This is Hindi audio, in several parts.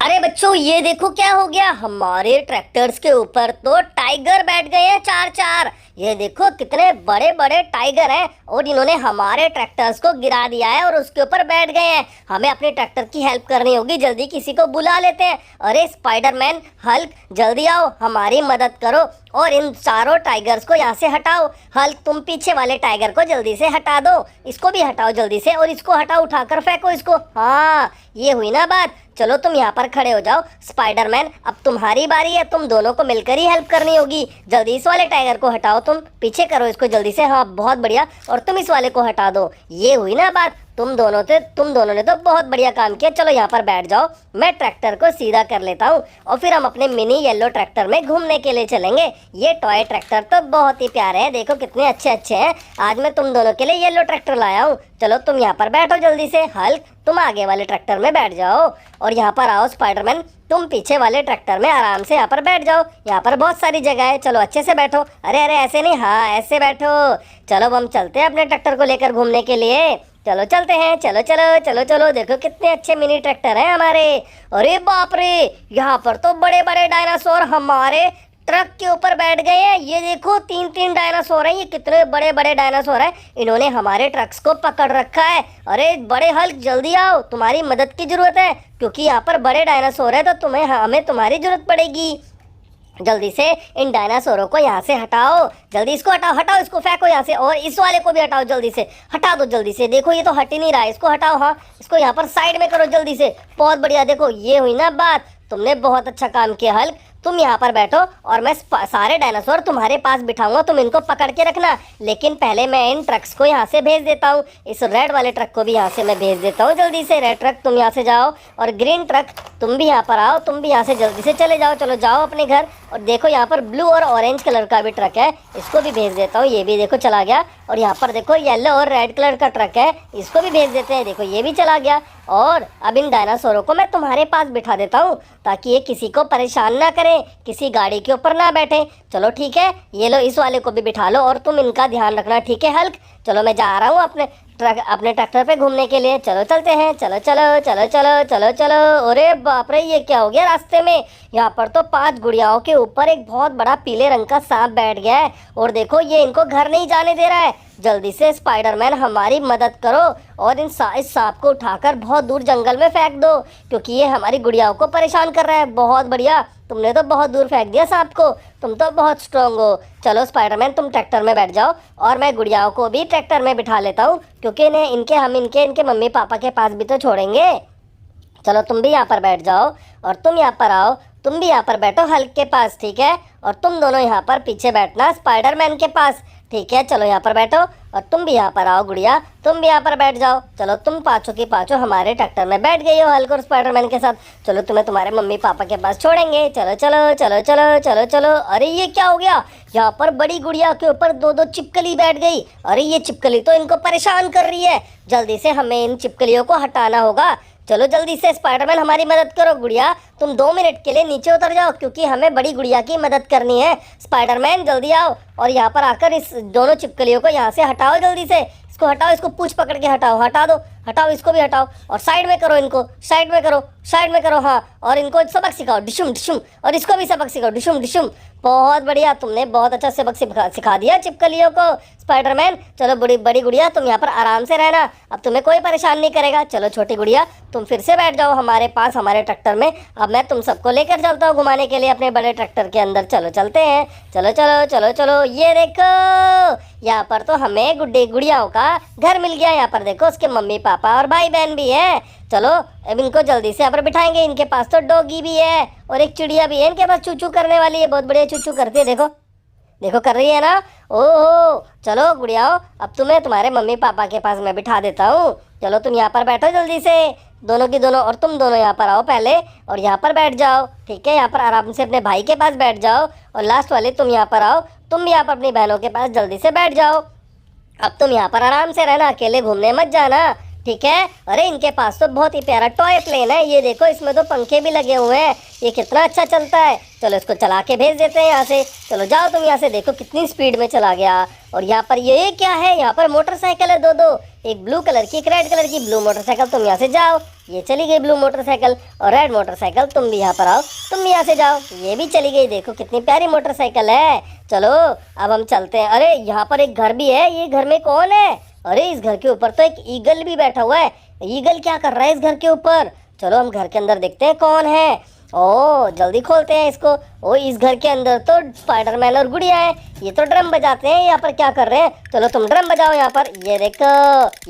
अरे बच्चों, ये देखो क्या हो गया। हमारे ट्रैक्टर्स के ऊपर तो टाइगर बैठ गए हैं, चार चार। ये देखो कितने बड़े बड़े टाइगर हैं और इन्होंने हमारे ट्रैक्टर्स को गिरा दिया है और उसके ऊपर बैठ गए हैं। हमें अपने ट्रैक्टर की हेल्प करनी होगी, जल्दी किसी को बुला लेते हैं। अरे स्पाइडरमैन, हल्क, जल्दी आओ, हमारी मदद करो और इन चारों टाइगर्स को यहाँ से हटाओ। हल्क, तुम पीछे वाले टाइगर को जल्दी से हटा दो, इसको भी हटाओ जल्दी से, और इसको हटाओ, उठाकर फेंको इसको। हाँ, ये हुई ना बात। चलो तुम यहाँ पर खड़े हो जाओ। स्पाइडरमैन, अब तुम्हारी बारी है, तुम दोनों को मिलकर ही हेल्प करनी होगी। जल्दी इस वाले टाइगर को हटाओ, तुम पीछे करो इसको जल्दी से। हाँ, बहुत बढ़िया। और तुम इस वाले को हटा दो। ये हुई ना बात। तुम दोनों ने तो बहुत बढ़िया काम किया। चलो यहाँ पर बैठ जाओ, मैं ट्रैक्टर को सीधा कर लेता हूँ और फिर हम अपने मिनी येलो ट्रैक्टर में घूमने के लिए चलेंगे। ये टॉय ट्रैक्टर तो बहुत ही प्यारे हैं, देखो कितने अच्छे अच्छे हैं। आज मैं तुम दोनों के लिए येलो ट्रैक्टर लाया हूँ। चलो तुम यहाँ पर बैठो जल्दी से। हल्क, तुम आगे वाले ट्रैक्टर में बैठ जाओ और यहाँ पर आओ। स्पाइडरमैन, तुम पीछे वाले ट्रैक्टर में आराम से यहाँ पर बैठ जाओ। यहाँ पर बहुत सारी जगह है, चलो अच्छे से बैठो। अरे अरे, ऐसे नहीं, हाँ ऐसे बैठो। चलो अब हम चलते हैं अपने ट्रैक्टर को लेकर घूमने के लिए। चलो चलते हैं, चलो चलो चलो चलो। देखो कितने अच्छे मिनी ट्रैक्टर हैं हमारे। अरे बाप रे, यहाँ पर तो बड़े बड़े डायनासोर हमारे ट्रक के ऊपर बैठ गए हैं। ये देखो तीन तीन डायनासोर हैं, ये कितने बड़े बड़े डायनासोर हैं। इन्होंने हमारे ट्रक्स को पकड़ रखा है। अरे बड़े हल्क, जल्दी आओ, तुम्हारी मदद की जरूरत है, क्योंकि यहाँ पर बड़े डायनासोर है तो हमें तुम्हारी जरूरत पड़ेगी। जल्दी से इन डायनासोरों को यहाँ से हटाओ, जल्दी इसको हटाओ, हटाओ इसको, फेंको यहाँ से। और इस वाले को भी हटाओ, जल्दी से हटा दो जल्दी से। देखो ये तो हट ही नहीं रहा है, इसको हटाओ। हाँ, इसको यहाँ पर साइड में करो जल्दी से। बहुत बढ़िया, देखो ये हुई ना बात। तुमने बहुत अच्छा काम किया हल्क। तुम यहाँ पर बैठो और मैं सारे डायनासोर तुम्हारे पास बिठाऊंगा, तुम इनको पकड़ के रखना। लेकिन पहले मैं इन ट्रक्स को यहाँ से भेज देता हूँ। इस रेड वाले ट्रक को भी यहाँ से मैं भेज देता हूँ। जल्दी से रेड ट्रक तुम यहाँ से जाओ, और ग्रीन ट्रक तुम भी यहाँ पर आओ, तुम भी यहाँ से जल्दी से चले जाओ। चलो जाओ अपने घर। और देखो यहाँ पर ब्लू और ऑरेंज कलर का भी ट्रक है, इसको भी भेज देता हूँ। ये भी देखो चला गया। और यहाँ पर देखो येलो और रेड कलर का ट्रक है, इसको भी भेज देते हैं। देखो ये भी चला गया। और अब इन डायनासोरों को मैं तुम्हारे पास बिठा देता हूँ, ताकि ये किसी को परेशान ना करें, किसी गाड़ी के ऊपर ना बैठे। चलो ठीक है, ये लो इस वाले को भी बिठा लो और तुम इनका ध्यान रखना, ठीक है हल्क। चलो मैं जा रहा हूँ अपने ट्रैक्टर पे घूमने के लिए। चलो चलते हैं, चलो चलो चलो चलो चलो चलो। अरे बाप रे, ये क्या हो गया रास्ते में। यहाँ पर तो 5 गुड़ियाओं के ऊपर एक बहुत बड़ा पीले रंग का सांप बैठ गया है, और देखो ये इनको घर नहीं जाने दे रहा है। जल्दी से स्पाइडरमैन हमारी मदद करो और इस सांप को उठाकर बहुत दूर जंगल में फेंक दो, क्योंकि ये हमारी गुड़ियाओं को परेशान कर रहा है। बहुत बढ़िया, तुमने तो बहुत दूर फेंक दिया सांप को, तुम तो बहुत स्ट्रांग हो। चलो स्पाइडरमैन, तुम ट्रैक्टर में बैठ जाओ और मैं गुड़ियाओं को भी ट्रैक्टर में बिठा लेता हूँ, क्योंकि इनके मम्मी पापा के पास भी तो छोड़ेंगे। चलो तुम भी यहाँ पर बैठ जाओ और तुम यहाँ पर आओ, तुम भी यहाँ पर बैठो हल्क के पास, ठीक है। और तुम दोनों यहाँ पर पीछे बैठना स्पाइडरमैन के पास, ठीक है। चलो यहाँ पर बैठो और तुम भी यहाँ पर आओ गुड़िया, तुम भी यहाँ पर बैठ जाओ। चलो तुम पाँचों की पाँचों हमारे ट्रैक्टर में बैठ गई हो हल्क और स्पाइडरमैन के साथ। चलो तुम्हें तुम्हारे मम्मी पापा के पास छोड़ेंगे। चलो चलो चलो चलो चलो चलो। अरे ये क्या हो गया, यहाँ पर बड़ी गुड़िया के ऊपर 2-2 छिपकली बैठ गई। अरे ये छिपकली तो इनको परेशान कर रही है, जल्दी से हमें इन छिपकलियों को हटाना होगा। चलो जल्दी से स्पाइडरमैन हमारी मदद करो। गुड़िया तुम 2 मिनट के लिए नीचे उतर जाओ, क्योंकि हमें बड़ी गुड़िया की मदद करनी है। स्पाइडरमैन जल्दी आओ और यहाँ पर आकर इस दोनों छिपकलियों को यहाँ से हटाओ जल्दी से। इसको हटाओ, इसको पूंछ पकड़ के हटाओ, हटा दो, हटाओ, इसको भी हटाओ और साइड में करो, इनको साइड में करो, साइड में करो। हाँ, और इनको सबक सिखाओ, डिशुम डिशुम, और इसको भी सबक सिखाओ, डिशुम डिशुम। बहुत बढ़िया, तुमने बहुत अच्छा सबक सिखा दिया छिपकलियों को स्पाइडरमैन। चलो बड़ी गुड़िया तुम यहाँ पर आराम से रहना, अब तुम्हें कोई परेशान नहीं करेगा। चलो छोटी गुड़िया तुम फिर से बैठ जाओ हमारे पास, हमारे ट्रैक्टर में। अब मैं तुम सबको लेकर चलता हूँ घुमाने के लिए अपने बड़े ट्रैक्टर के अंदर। चलो चलते हैं, चलो चलो चलो चलो। ये देखो यहाँ पर तो हमें गुड़ियाओं का घर मिल गया। यहाँ पर देखो उसके मम्मी पापा और भाई बहन भी है। चलो अब इनको जल्दी से यहाँ पर बिठाएंगे। इनके पास तो डॉगी भी है और एक चिड़िया भी है इनके पास, चूचू करने वाली है, बहुत बढ़िया चूचू करती है। देखो देखो कर रही है ना। ओहो, चलो गुड़ियाओ अब तुम्हें तुम्हारे मम्मी पापा के पास मैं बिठा देता हूँ। चलो तुम यहाँ पर बैठो जल्दी से, दोनों की दोनों, और तुम दोनों यहाँ पर आओ पहले और यहाँ पर बैठ जाओ, ठीक है। यहाँ पर आराम से अपने भाई के पास बैठ जाओ, और लास्ट वाले तुम यहाँ पर आओ, तुम भी यहाँ पर अपनी बहनों के पास जल्दी से बैठ जाओ। अब तुम यहाँ पर आराम से रहना, अकेले घूमने मत जाना, ठीक है। अरे इनके पास तो बहुत ही प्यारा टॉय प्लेन है, ये देखो इसमें तो पंखे भी लगे हुए हैं, ये कितना अच्छा चलता है। चलो इसको चला के भेज देते हैं यहाँ से। चलो जाओ तुम यहाँ से, देखो कितनी स्पीड में चला गया। और यहाँ पर ये क्या है, यहाँ पर मोटरसाइकिल है 2-2, एक ब्लू कलर की एक रेड कलर की। ब्लू मोटरसाइकिल तुम यहाँ से जाओ, ये चली गई ब्लू मोटरसाइकिल। और रेड मोटरसाइकिल तुम भी यहाँ पर आओ, तुम भी यहाँ से जाओ, ये भी चली गई। देखो कितनी प्यारी मोटरसाइकिल है। चलो अब हम चलते हैं। अरे यहाँ पर एक घर भी है, ये घर में कौन है? अरे इस घर के ऊपर तो एक ईगल भी बैठा हुआ है। ईगल क्या कर रहा है इस घर के ऊपर? चलो हम घर के अंदर देखते हैं कौन है। ओ जल्दी खोलते हैं इसको। ओ इस घर के अंदर तो स्पाइडरमैन और गुड़िया है। ये तो ड्रम बजाते हैं। यहाँ पर क्या कर रहे हैं? चलो तुम ड्रम बजाओ यहाँ पर। ये देखो,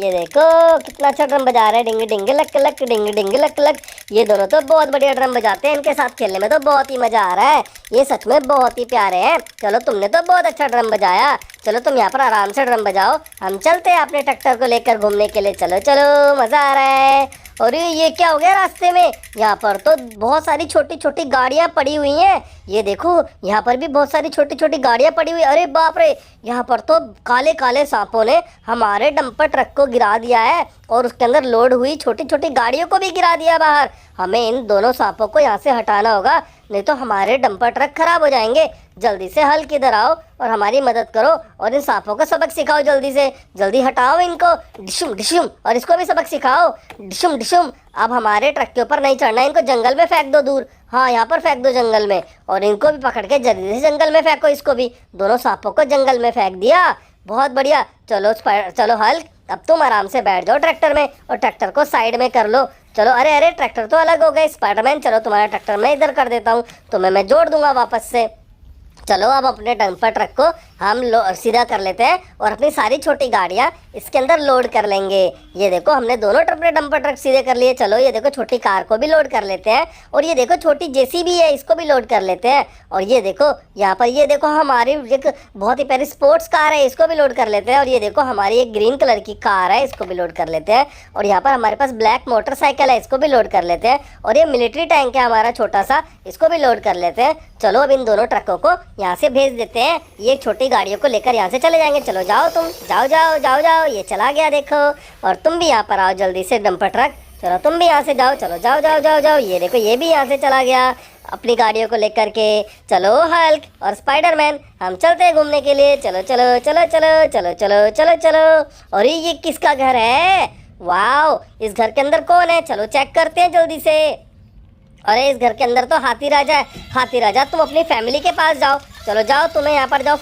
ये देखो कितना अच्छा ड्रम बजा रहे हैं। डिंग डिंग लक लक, डिंग डिंग लक लक। ये दोनों तो बहुत बढ़िया ड्रम बजाते हैं। इनके साथ खेलने में तो बहुत ही मजा आ रहा है। ये सच में बहुत ही प्यारे हैं। चलो तुमने तो बहुत अच्छा ड्रम बजाया। चलो तुम यहाँ पर आराम से ड्रम बजाओ, हम चलते हैं अपने ट्रैक्टर को लेकर घूमने के लिए। चलो चलो, मजा आ रहा है। और ये क्या हो गया रास्ते में? यहाँ पर तो बहुत सारी छोटी छोटी गाड़ियाँ पड़ी हुई हैं। ये देखो यहाँ पर भी बहुत सारी छोटी छोटी गाड़ियाँ पड़ी हुई। अरे बाप रे, यहाँ पर तो काले काले सांपों ने हमारे डंपर ट्रक को गिरा दिया है और उसके अंदर लोड हुई छोटी छोटी गाड़ियों को भी गिरा दिया बाहर। हमें इन दोनों सांपों को यहाँ से हटाना होगा, नहीं तो हमारे डंपर ट्रक खराब हो जाएंगे। जल्दी से हल्क इधर आओ और हमारी मदद करो और इन सांपों को सबक सिखाओ। जल्दी से जल्दी हटाओ इनको, डिशुम डिशुम। और इसको भी सबक सिखाओ, डिशुम डिशुम। अब हमारे ट्रक के ऊपर नहीं चढ़ना, इनको जंगल में फेंक दो दूर। हाँ यहाँ पर फेंक दो जंगल में। और इनको भी पकड़ के जल्दी से जंगल में फेंको। इसको भी, दोनों सांपों को जंगल में फेंक दिया। बहुत बढ़िया। चलो चलो हल्क, अब तुम आराम से बैठ जाओ ट्रैक्टर में और ट्रैक्टर को साइड में कर लो। चलो, अरे अरे ट्रैक्टर तो अलग हो गए। स्पाइडरमैन चलो तुम्हारा ट्रैक्टर मैं इधर कर देता हूँ, तुम्हें मैं जोड़ दूंगा वापस से। चलो अब अपने डंपर ट्रक को हम सीधा कर लेते हैं और अपनी सारी छोटी गाड़ियाँ इसके अंदर लोड कर लेंगे। ये देखो हमने दोनों अपने डंपर ट्रक सीधे कर लिए। चलो ये देखो छोटी कार को भी लोड कर लेते हैं और ये देखो छोटी जेसीबी है, इसको भी लोड कर लेते हैं। और ये देखो यहाँ पर, ये देखो हमारी एक बहुत ही प्यारी स्पोर्ट्स कार है, इसको भी लोड कर लेते हैं। और ये देखो हमारी एक ग्रीन कलर की कार है, इसको भी लोड कर लेते हैं। और यहाँ पर हमारे पास ब्लैक मोटरसाइकिल है, इसको भी लोड कर लेते हैं। और ये मिलिट्री टैंक है हमारा छोटा सा, इसको भी लोड कर लेते हैं। चलो अब इन दोनों ट्रकों को यहाँ से भेज देते हैं, ये छोटी गाड़ियों को लेकर यहाँ से चले जाएंगे। चलो जाओ तुम, जाओ जाओ जाओ जाओ, ये चला गया देखो। और तुम भी यहाँ पर आओ जल्दी से डंपर ट्रक। चलो तुम भी यहाँ से जाओ, चलो जाओ जाओ जाओ जाओ। ये देखो ये भी यहाँ से चला गया अपनी गाड़ियों को लेकर के। चलो हल्क और स्पाइडरमैन हम चलते हैं घूमने के लिए। चलो चलो चलो चलो चलो चलो चलो चलो। और ये किसका घर है? वाओ, इस घर के अंदर कौन है? चलो चेक करते हैं जल्दी से। अरे इस घर के अंदर तो हाथी राजा है। हाथी राजा तुम अपनी फैमिली के पास जाओ। चलो जाओ, तुम्हें यहाँ पर जाओ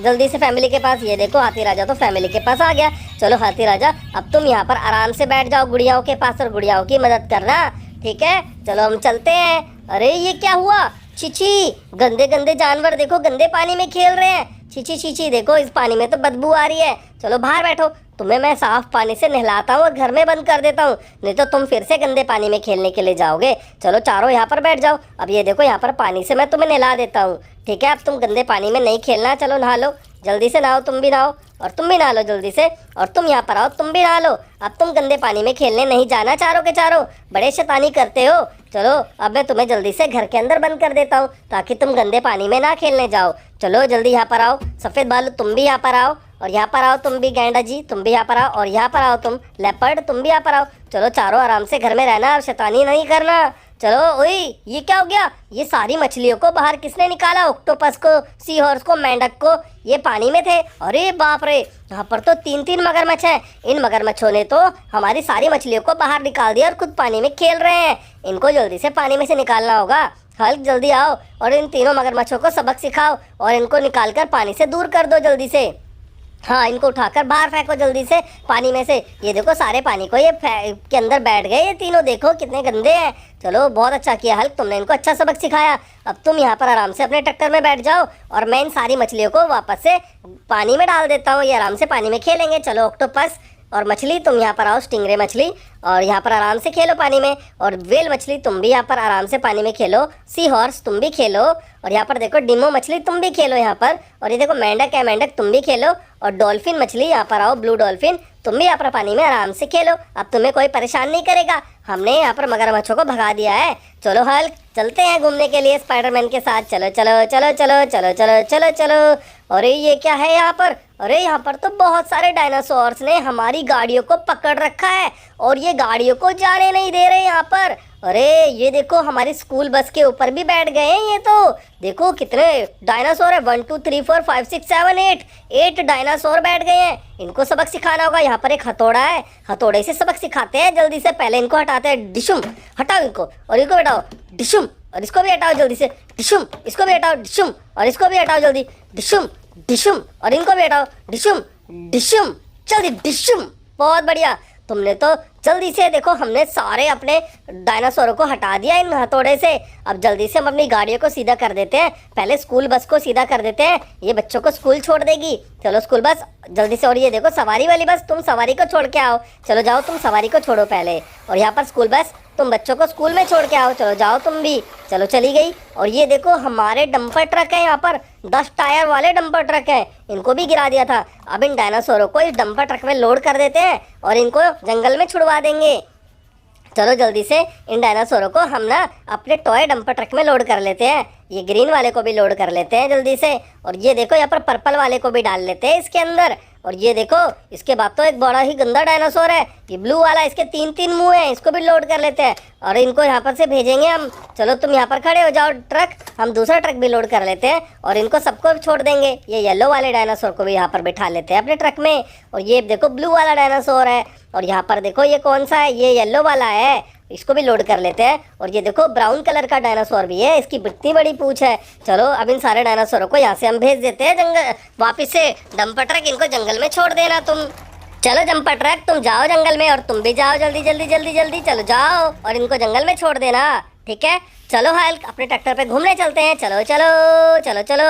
जल्दी से फैमिली के पास। ये देखो हाथी राजा तो फैमिली के पास आ गया। चलो हाथी राजा अब तुम यहाँ पर आराम से बैठ जाओ गुड़ियाओं के पास और गुड़ियाओं की मदद करना, ठीक है? चलो हम चलते हैं। अरे ये क्या हुआ? छिछी, गंदे गंदे जानवर देखो गंदे पानी में खेल रहे हैं। छिछी छिछी, देखो इस पानी में तो बदबू आ रही है। चलो बाहर बैठो, तुम्हें मैं साफ पानी से नहलाता हूँ और घर में बंद कर देता हूँ, नहीं तो तुम फिर से गंदे पानी में खेलने के लिए जाओगे। चलो चारों यहाँ पर बैठ जाओ। अब ये देखो यहाँ पर पानी से मैं तुम्हें नहला देता हूँ, ठीक है? अब तुम गंदे पानी में नहीं खेलना। चलो नहा लो, जल्दी से नहाओ, तुम भी नहाओ और तुम भी नहा लो जल्दी से। और तुम यहाँ पर आओ, तुम भी नहा लो। अब तुम गंदे पानी में खेलने नहीं जाना, चारों के चारों बड़े शैतानी करते हो। चलो अब मैं तुम्हें जल्दी से घर के अंदर बंद कर देता हूँ ताकि तुम गंदे पानी में ना खेलने जाओ। चलो जल्दी यहाँ पर आओ। सफ़ेद बालू तुम भी यहाँ पर आओ और यहाँ पर आओ, तुम भी गैंडा जी तुम भी यहाँ पर आओ और यहाँ पर आओ तुम लेपर्ड तुम भी यहाँ पर आओ। चलो चारों आराम से घर में रहना और शैतानी नहीं करना। चलो, ओए ये क्या हो गया? ये सारी मछलियों को बाहर किसने निकाला? ऑक्टोपस को, सी हॉर्स को, मेंढक को, ये पानी में थे। अरे बाप रे, यहाँ पर तो 3-3 मगरमच्छ हैं। इन मगरमच्छों ने तो हमारी सारी मछलियों को बाहर निकाल दिया और खुद पानी में खेल रहे हैं। इनको जल्दी से पानी में से निकालना होगा। हल्क जल्दी आओ और इन तीनों मगरमच्छों को सबक सिखाओ और इनको निकाल कर पानी से दूर कर दो जल्दी से। हाँ, इनको उठाकर बाहर फेंको जल्दी से पानी में से। ये देखो सारे पानी को ये के अंदर बैठ गए ये तीनों, देखो कितने गंदे हैं। चलो बहुत अच्छा किया हल्क, तुमने इनको अच्छा सबक सिखाया। अब तुम यहाँ पर आराम से अपने ट्रैक्टर में बैठ जाओ और मैं इन सारी मछलियों को वापस से पानी में डाल देता हूँ, ये आराम से पानी में खेलेंगे। चलो ऑक्टोपस और मछली तुम यहाँ पर आओ, स्टिंगरे मछली, और यहाँ पर आराम से खेलो पानी में। और वेल मछली तुम भी यहाँ पर आराम से पानी में खेलो। सी हॉर्स तुम भी खेलो और यहाँ पर देखो डिमो मछली तुम भी खेलो यहाँ पर। और ये देखो मेंढक है, मेंढक तुम भी खेलो। और डॉल्फिन मछली यहाँ पर आओ, ब्लू डॉल्फिन तुम भी यहाँ पर पानी में आराम से खेलो। अब तुम्हें कोई परेशान नहीं करेगा, हमने यहाँ पर मगरमच्छों को भगा दिया है। चलो हल्क चलते हैं घूमने के लिए स्पाइडरमैन के साथ। चलो चलो चलो चलो चलो चलो चलो चलो। अरे ये क्या है यहाँ पर? अरे यहाँ पर तो बहुत सारे डायनासोर्स ने हमारी गाड़ियों को पकड़ रखा है और ये गाड़ियों को जाने नहीं दे रहे यहाँ पर। अरे ये देखो हमारी स्कूल बस के ऊपर भी बैठ गए हैं ये तो। देखो कितने डायनासोर है, 1 2 3 4 5 6 7 8, 8 डायनासोर बैठ गए हैं। इनको सबक सिखाना होगा। यहाँ पर एक हथौड़ा है, हथौड़े से सबक सिखाते हैं जल्दी से। पहले इनको हटाते हैं, डिशुम, हटाओ इनको, और इनको हटाओ, डिशुम, और इसको भी हटाओ जल्दी से, डिशुम, इसको भी हटाओ, डिशुम, और इसको भी हटाओ जल्दी, डिशुम, डिशुम, और इनको भी हटाओ, डिशुम, डिशुम, जल्दी डिशुम। बहुत बढ़िया, तुमने तो जल्दी से, देखो हमने सारे अपने डायनासोरों को हटा दिया इन हथौड़े से। अब जल्दी से हम अपनी गाड़ियों को सीधा कर देते हैं। पहले स्कूल बस को सीधा कर देते हैं, ये बच्चों को स्कूल छोड़ देगी। चलो स्कूल बस जल्दी से। और ये देखो सवारी वाली बस, तुम सवारी को छोड़ के आओ। चलो जाओ, तुम सवारी को छोड़ो पहले। और यहाँ पर स्कूल बस, तुम बच्चों को स्कूल में छोड़ के आओ। चलो जाओ तुम भी। चलो चली गई। और ये देखो हमारे डंपर ट्रक है, यहाँ पर 10 टायर वाले डंपर ट्रक है, इनको भी गिरा दिया था। अब इन डायनासोरों को इस डंपर ट्रक में लोड कर देते हैं और इनको जंगल में छुड़वा देंगे। चलो जल्दी से इन डायनासोरों को हम ना अपने टॉय डंपर ट्रक में लोड कर लेते हैं। ये ग्रीन वाले को भी लोड कर लेते हैं जल्दी से। और ये देखो यहाँ पर पर्पल वाले को भी डाल लेते हैं इसके अंदर। और ये देखो इसके बाद तो एक बड़ा ही गंदा डायनासोर है, ये ब्लू वाला, इसके 3 मुंह हैं, इसको भी लोड कर लेते हैं और इनको यहाँ पर से भेजेंगे हम। चलो तुम यहाँ पर खड़े हो जाओ ट्रक, हम दूसरा ट्रक भी लोड कर लेते हैं और इनको सबको छोड़ देंगे। ये येलो वाले डायनासोर को भी यहाँ पर बिठा लेते हैं अपने ट्रक में। और ये देखो ब्लू वाला डायनासोर है। और यहाँ पर देखो ये कौन सा है, ये येलो वाला है, इसको भी लोड कर लेते हैं। और ये देखो ब्राउन कलर का डायनासोर भी है, इसकी इतनी बड़ी पूंछ है। चलो अब इन सारे डायनासोरों को यहाँ से हम भेज देते हैं जंगल वापिस से। डंपर ट्रक इनको जंगल में छोड़ देना तुम। चलो जंपर ट्रक तुम जाओ जंगल में, और तुम भी जाओ जल्दी जल्दी जल्दी जल्दी। चलो जाओ और इनको जंगल में छोड़ देना, ठीक है। चलो हल्क अपने ट्रैक्टर पे घूमने चलते हैं। चलो चलो चलो चलो।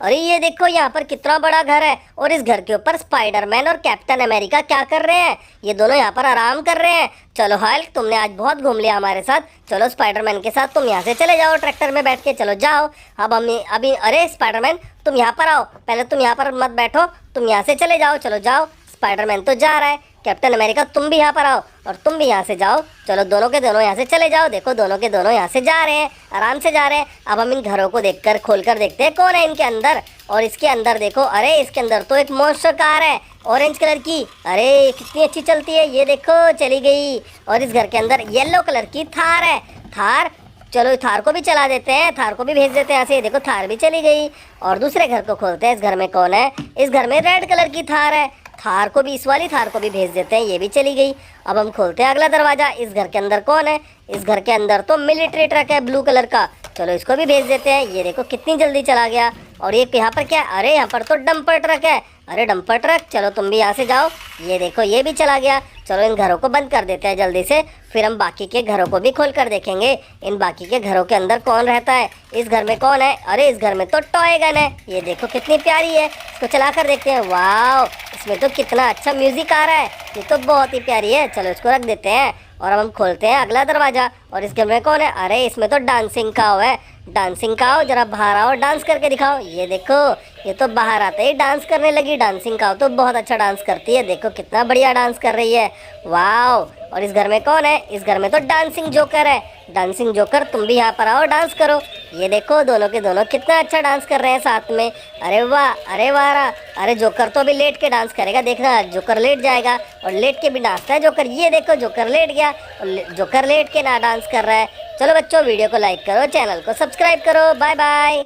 अरे ये देखो यहाँ पर कितना बड़ा घर है, और इस घर के ऊपर स्पाइडरमैन और कैप्टन अमेरिका क्या कर रहे हैं, ये दोनों यहाँ पर आराम कर रहे हैं। चलो हल्क तुमने आज बहुत घूम लिया हमारे साथ। चलो स्पाइडरमैन के साथ तुम यहाँ से चले जाओ ट्रैक्टर में बैठ के। चलो जाओ। अब हम अभी, अरे स्पाइडरमैन तुम यहाँ पर आओ, पहले तुम यहाँ पर मत बैठो, तुम यहाँ से चले जाओ। चलो जाओ, स्पाइडरमैन तो जा रहा है, कैप्टन अमेरिका तुम भी यहाँ पर आओ और तुम भी यहाँ से जाओ। चलो दोनों के दोनों यहाँ से चले जाओ। देखो दोनों के दोनों यहाँ से जा रहे हैं, आराम से जा रहे हैं। अब हम इन घरों को देखकर खोल कर देखते हैं कौन है इनके अंदर। और इसके अंदर देखो, अरे इसके अंदर तो एक मॉन्स्टर कार है ऑरेंज कलर की। अरे कितनी अच्छी चलती है, ये देखो चली गई। और इस घर के अंदर येलो कलर की थार है, थार। चलो थार को भी चला देते हैं, थार को भी भेज देते हैं यहाँ से। देखो थार भी चली गई। और दूसरे घर को खोलते हैं, इस घर में कौन है, इस घर में रेड कलर की थार है, थार को भी, इस वाली थार को भी भेज देते हैं, ये भी चली गई। अब हम खोलते हैं अगला दरवाजा। इस घर के अंदर कौन है, इस घर के अंदर तो मिलिट्री ट्रक है ब्लू कलर का। चलो इसको भी भेज देते हैं, ये देखो कितनी जल्दी चला गया। और ये यहाँ पर क्या, अरे यहाँ पर तो डंपर ट्रक है। अरे डंपर ट्रक चलो तुम भी यहाँ से जाओ, ये देखो ये भी चला गया। चलो इन घरों को बंद कर देते हैं जल्दी से, फिर हम बाकी के घरों को भी खोल कर देखेंगे इन बाकी के घरों के अंदर कौन रहता है। इस घर में कौन है, अरे इस घर में तो टॉय गन है, ये देखो कितनी प्यारी है, इसको चला कर देखते हैं। वाह, इसमें तो कितना अच्छा म्यूजिक आ रहा है, ये तो बहुत ही प्यारी है। चलो इसको रख देते हैं और अब हम खोलते हैं अगला दरवाजा। और इस घर में कौन है, अरे इसमें तो डांसिंग काऊ है, डांसिंग काऊ जरा बाहर आओ, डांस करके दिखाओ। ये देखो ये तो बाहर आते ही डांस करने लगी। डांसिंग काऊ तो बहुत अच्छा डांस करती है, देखो कितना बढ़िया डांस कर रही है, वाओ। और इस घर में कौन है, इस घर में तो डांसिंग जोकर है, डांसिंग जोकर तुम भी यहाँ पर आओ, डांस करो। ये देखो दोनों के दोनों कितना अच्छा डांस कर रहे हैं साथ में। अरे वाह, अरे वाह। अरे जोकर तो अभी लेट के डांस करेगा, देखना जोकर लेट जाएगा और लेट के भी नाचता है जोकर। ये देखो जोकर लेट गया और जोकर लेट के ना डांस कर रहा है। चलो बच्चों वीडियो को लाइक करो, चैनल को सब्सक्राइब करो। Bye bye.